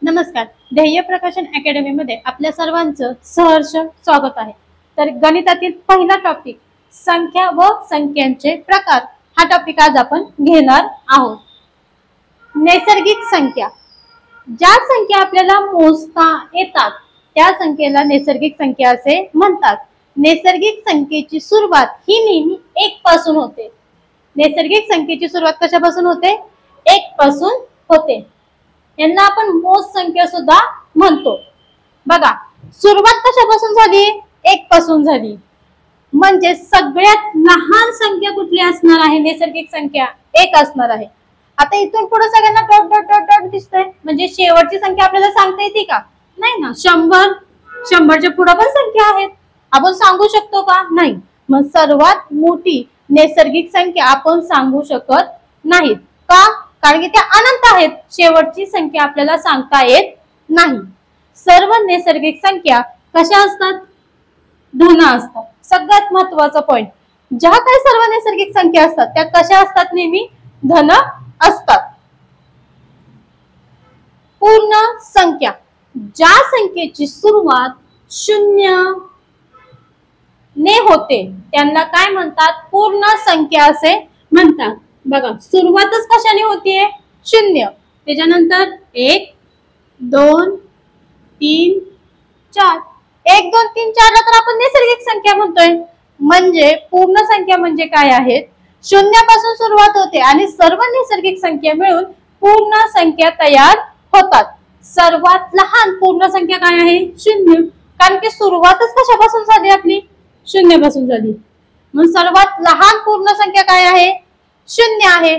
नमस्कार. ध्येय प्रकाशन अकॅडमी मध्ये आपल्या सर्वांचं सहर्ष स्वागत आहे. तर गणितातील पहिला टॉपिक संख्या व संख्यांचे प्रकार हा टॉपिक आज आपण घेणार आहोत. नैसर्गिक संख्या. ज्या संख्या आपल्याला मोजता येतात त्या संख्येला नैसर्गिक संख्या असे म्हणतात. नैसर्गिक संख्येची सुरुवात ही नेहमी 1 पासून होते. नैसर्गिक संख्येची सुरुवात कशापासून होते? 1 पासून होते. यांना आपण मोज संख्या सुद्धा म्हणतो. बघा, सुरुवात कशापासून झाली? 1 पासून झाली. म्हणजे सगळ्यात लहान संख्या कुठली असणार आहे? नैसर्गिक संख्या 1 असणार आहे. आता इथून पुढे सगळ्यांना डॉट डॉट डॉट डॉट दिसतंय, म्हणजे शेवटची संख्या आपल्याला सांगता येते का? नाही ना. 100च्या पुढे पण संख्या आहेत, आपण सांगू शकतो का? नाही. मग सर्वात मोठी नैसर्गिक संख्या आपण सांगू शकत नाहीत का? कारण की त्या अनंत आहेत. शेवटची संख्या आपल्याला सांगता येत नाही. सर्व नैसर्गिक संख्या कशा असतात? धन असतात. सगळ्यात महत्त्वाचा पॉइंट, ज्या काही सर्व नैसर्गिक संख्या असतात त्या कशा असतात? नेहमी धन असतात. पूर्ण संख्या. ज्या संख्येची सुरुवात 0 ने होते त्यांना काय म्हणतात? पूर्ण संख्या असे म्हणतात. बघा, सुरुवातच कशाने होतीये? 0. त्याच्यानंतर 1 2 3 4. 1 2 3 4 ला तर आपण नैसर्गिक संख्या म्हणतोय. म्हणजे पूर्ण संख्या म्हणजे काय आहेत? 0 पासून सुरुवात होते आणि सर्व नैसर्गिक संख्या मिळून पूर्ण संख्या तयार होतात. सर्वात लहान पूर्ण संख्या काय आहे? 0. कारण की सुरुवातच कशापासून झाली आपली? 0 पासून झाली. मग सर्वात लहान पूर्ण संख्या काय आहे? 0 आहे.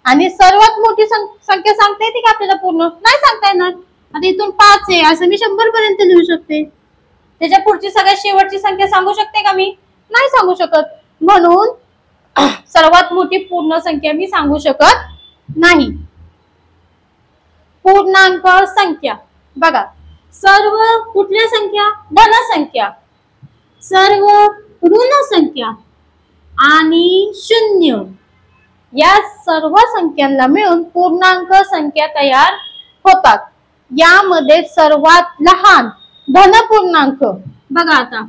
आणि सर्वात मोठी संख्या सांगता येते का आपल्याला? पूर्ण नाही सांगता येणार. आता इथून 5 आहे असं मी 100 पर्यंत लिहू शकते. त्याच्या पुढची सगळ्यात शेवटची संख्या सांगू शकते का मी? नाही सांगू शकत. म्हणून सर्वात मोठी पूर्ण संख्या मी सांगू शकत नाही. पूर्णांक संख्या. बघा, सर्व कुठल्या संख्या? धन संख्या, सर्व ऋण संख्या आणि 0 या सर्व संख्यांना मिळून पूर्णांक संख्या तयार होतात. यामध्ये सर्वात लहान धन पूर्णांक. बघा, आता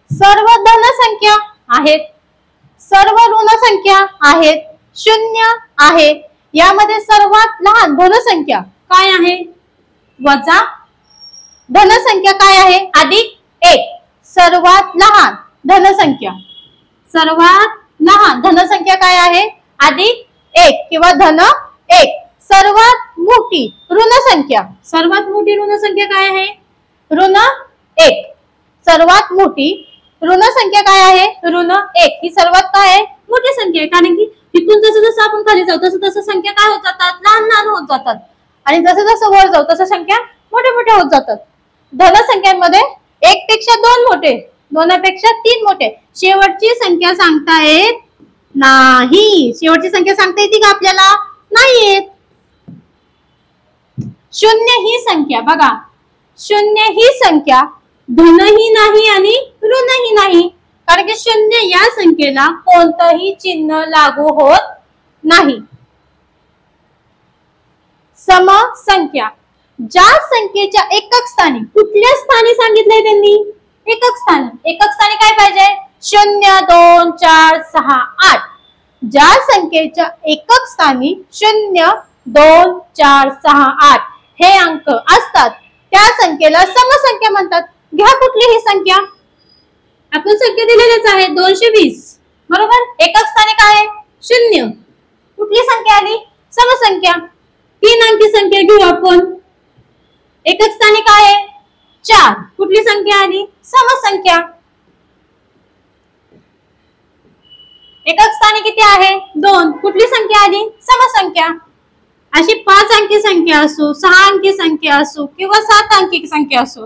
सर्व धन संख्या आहेत, सर्व ऋण संख्या आहेत, 0 आहे. यामध्ये सर्वात लहान धन संख्या काय आहे? वजा धन संख्या काय आहे? अधिक 1. सर्वात लहान धन संख्या, सर्वात लहान धन संख्या काय आहे? अधिक 1 किंवा धन 1. सर्वात मोठी ऋण संख्या, सर्वात मोठी ऋण संख्या काय आहे? ऋण 1. सर्वात मोठी ऋण संख्या काय आहे? ऋण 1 ही सर्वात काय आहे? मोठी संख्या आहे. कारण की इथून जसं जसं आपण खाली जाऊ तसं तसं संख्या काय होत जातात? लहान लहान होत जातात. आणि जसं जसं वर जाऊ तसं संख्या मोठ्या मोठ्या होत जातात. धन संख्यांमध्ये 1 पेक्षा 2 मोठे, 2 पेक्षा 3 मोठे. शेवटची संख्या सांगता येत नाही. शेवटची संख्या सांगता येते का आपल्याला? नाही येत. 0 ही संख्या. बघा, 0 ही संख्या धनही नाही आणि ऋणही नाही. कारण की 0 या संख्येला कोणतंही चिन्ह लागू होत नाही. सम संख्या. ज्या संख्येच्या एकक स्थानी, कुठल्या स्थानी सांगितलंय त्यांनी? एकक स्थानी. एकक स्थानी काय पाहिजे? 0 2 4 6 8. ज्या संख्येच्या एकक स्थानी 0 2 4 6 8 हे अंक असतात त्या संख्येला समसंख्या म्हणतात. घ्या कुठलीही संख्या, आपण संख्या दिलेलीच आहे 220, बरोबर. एकक स्थानी काय आहे? 0. कुठली संख्या आली? समसंख्या. 3 अंकी संख्या घेऊ आपण. एकक स्थानी काय आहे? 4. कुठली संख्या आली? समसंख्या. एकक स्थानी किती आहे? 2. कुठली संख्या आली? समसंख्या. अशी 5 अंकी संख्या असो, 6 अंकी संख्या असो किंवा 7 अंकी संख्या असो,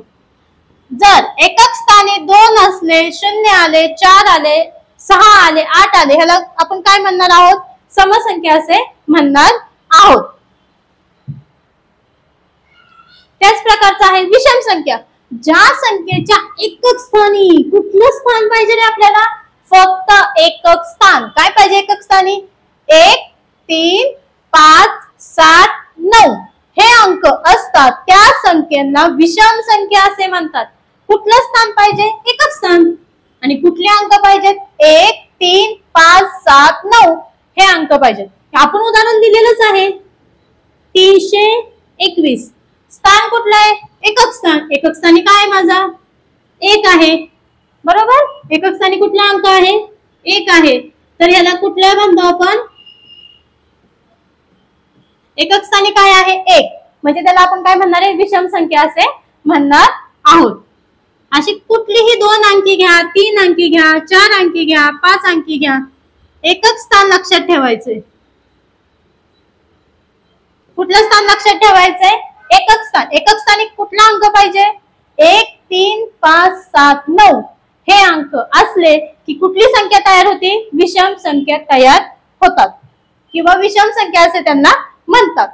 जर एकक स्थानी 2 असले, 0 आले, 4 आले, 6 आले, 8 आले, ह्याला आपण काय म्हणणार आहोत? समसंख्या असे म्हणणार आहोत. त्याच प्रकारचा आहे विषम संख्या. ज्या संख्येच्या एकक स्थानी कुठलं स्थान पाहिजे रे आपल्याला? फक्त एकक स्थान. काय पाहिजे एकक स्थानी? 1, 3, 5, 7, 9 हे अंक असतात त्या संख्यांना विषम संख्या असे म्हणतात. कुठलं स्थान पाहिजे? एकक स्थान. आणि कुठले अंक पाहिजेत? 1, 3, 5, 7, 9 हे अंक पाहिजेत. आपण उदाहरण दिलेलंच आहे. 321 स्थान कुठलं आहे? एकक स्थान. एकक स्थानी काय आहे माझा? 1 आहे. बरोबर? एकक स्थानी कुठला अंक आहे? 1 आहे. तर याला कुठल्या म्हणतो आपण? एकक स्थानी काय आहे? 1. म्हणजे त्याला आपण काय म्हणणार आहे? विषम संख्या असे म्हणणार आहोत. अशी कुठलीही 2 अंकी घ्या, 3 अंकी घ्या, 4 अंकी घ्या, 5 अंकी घ्या, एकक स्थान लक्षात ठेवायचंय. कुठलं स्थान लक्षात ठेवायचंय? एकक स्थान. एकक स्थानी कुठला अंक पाहिजे? 1, 3, 5, 7, 9 हे अंक असले की कुठली संख्या तयार होते? विषम संख्या तयार होतात किंवा विषम संख्या असे त्यांना म्हणतात.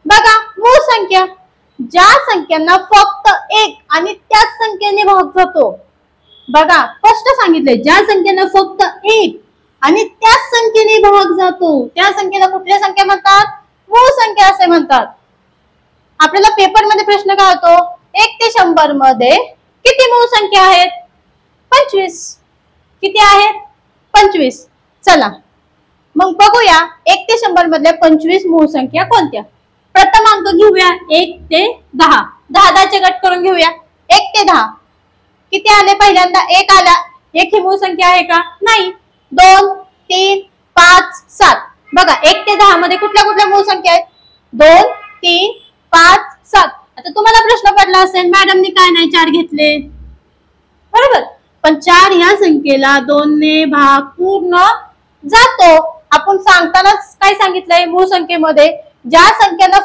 बघा, मूळ संख्या. ज्या संख्यांना फक्त 1 आणि त्याच संख्येने भाग जातो. बघा, स्पष्ट सांगितले, ज्या संख्येला फक्त 1 आणि त्याच संख्येने भाग जातो त्या संख्येला कुठल्या संख्या म्हणतात? मूळ संख्या असे म्हणतात. आपल्याला पेपर मध्ये प्रश्न काय होतो? 1 ते 100 मध्ये किती मूळ संख्या आहेत? 25. किती आहेत? 25. चला मग बघूया 1 ते 100 मधल्या 25 मूळ संख्या कोणत्या. प्रथम अंक घेऊया 1 ते 10. 10 चे गट करून घेऊया. 1 ते 10 किती आले? पहिल्यांदा 1 आला. 1 ही मूळ संख्या आहे का? नाही. 2, 3, 5, 7. बघा 1 ते 10 मध्ये कुठल्या कुठल्या मूळ संख्या आहेत? 2, 3, 5, 7. आता तुम्हाला प्रश्न पडला असेल, मॅडमनी काय नाही 4 घेतले. बरोबर, पण 4 ह्या संख्येला 2 ने भाग पूर्ण जातो. आपण सांगतानाच काय सांगितलंय? मूळ संख्येमध्ये ज्या संख्येला